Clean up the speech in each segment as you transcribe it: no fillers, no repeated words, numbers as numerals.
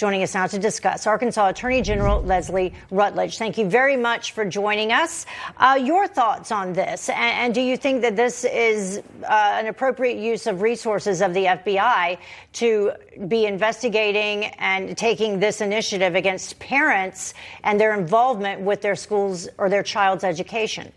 joining us now to discuss. Arkansas Attorney General Leslie Rutledge, thank you very much for joining us. Your thoughts on this, and do you think that this is an appropriate use of resources of the FBI to be investigating and taking this initiative against parents and their involvement with their schools or their child's education?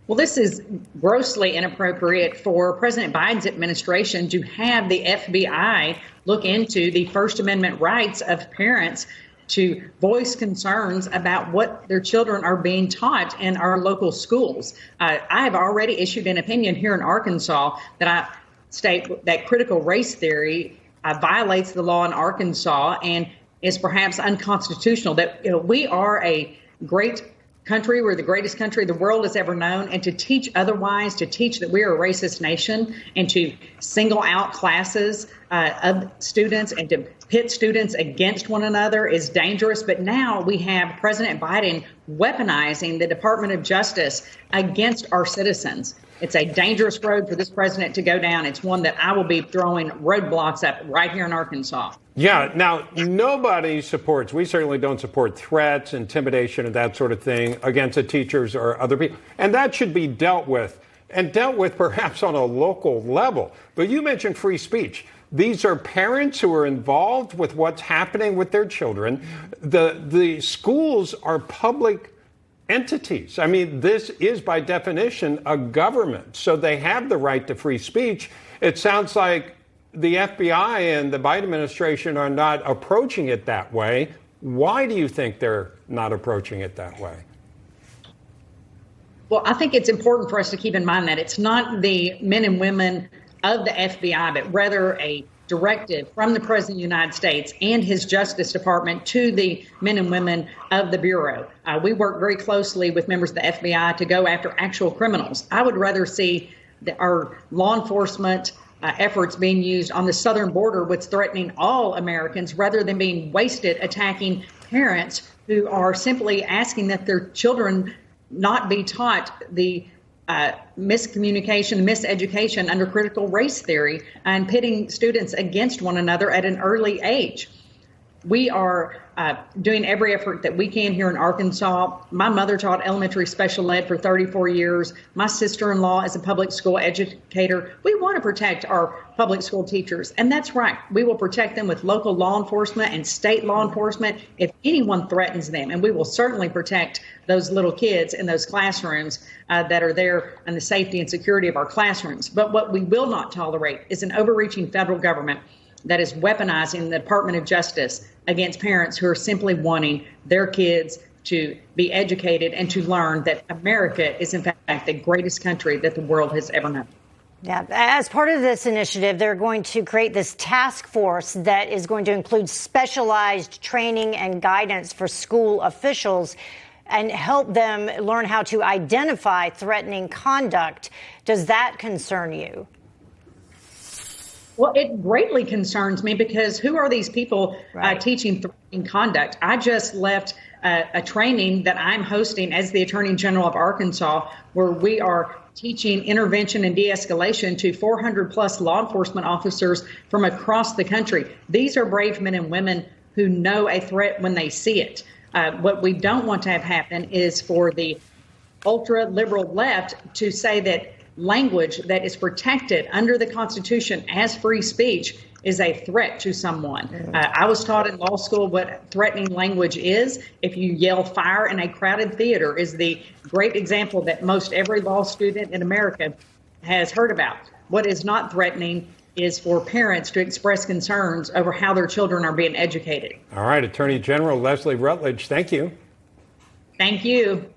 Well, this is grossly inappropriate for President Biden's administration to have the FBI look into the First Amendment rights of parents to voice concerns about what their children are being taught in our local schools. I have already issued an opinion here in Arkansas that I state that critical race theory violates the law in Arkansas and is perhaps unconstitutional. That we are a great country. We're the greatest country the world has ever known. And to teach otherwise, to teach that we are a racist nation and to single out classes of students and to pit students against one another is dangerous. But now we have President Biden weaponizing the Department of Justice against our citizens. It's a dangerous road for this president to go down. It's one that I will be throwing roadblocks up right here in Arkansas. Yeah. Now, nobody supports, we certainly don't support threats, intimidation, and that sort of thing against the teachers or other people. And that should be dealt with, and dealt with perhaps on a local level. But you mentioned free speech. These are parents who are involved with what's happening with their children. The schools are public entities. I mean, this is by definition a government, so they have the right to free speech. It sounds like the FBI and the Biden administration are not approaching it that way. Why do you think they're not approaching it that way? Well, I think it's important for us to keep in mind that it's not the men and women of the FBI, but rather a directive from the President of the United States and his Justice Department to the men and women of the Bureau. We work very closely with members of the FBI to go after actual criminals. I would rather see our law enforcement efforts being used on the southern border, what's threatening all Americans, rather than being wasted attacking parents who are simply asking that their children not be taught the miscommunication, miseducation under critical race theory and pitting students against one another at an early age. We are doing every effort that we can here in Arkansas. My mother taught elementary special ed for 34 years. My sister-in-law is a public school educator. We want to protect our public school teachers, and that's right. We will protect them with local law enforcement and state law enforcement if anyone threatens them, and we will certainly protect those little kids in those classrooms that are there and the safety and security of our classrooms. But what we will not tolerate is an overreaching federal government that is weaponizing the Department of Justice against parents who are simply wanting their kids to be educated and to learn that America is, in fact, the greatest country that the world has ever known. Yeah, as part of this initiative, they're going to create this task force that is going to include specialized training and guidance for school officials and help them learn how to identify threatening conduct. Does that concern you? Well, it greatly concerns me because who are these people teaching threatening conduct? I just left a training that I'm hosting as the Attorney General of Arkansas, where we are teaching intervention and de-escalation to 400 plus law enforcement officers from across the country. These are brave men and women who know a threat when they see it. What we don't want to have happen is for the ultra liberal left to say that language that is protected under the Constitution as free speech is a threat to someone. I was taught in law school what threatening language is. If you yell fire in a crowded theater is the great example that most every law student in America has heard about. What is not threatening is for parents to express concerns over how their children are being educated. All right, Attorney General Leslie Rutledge, thank you. Thank you.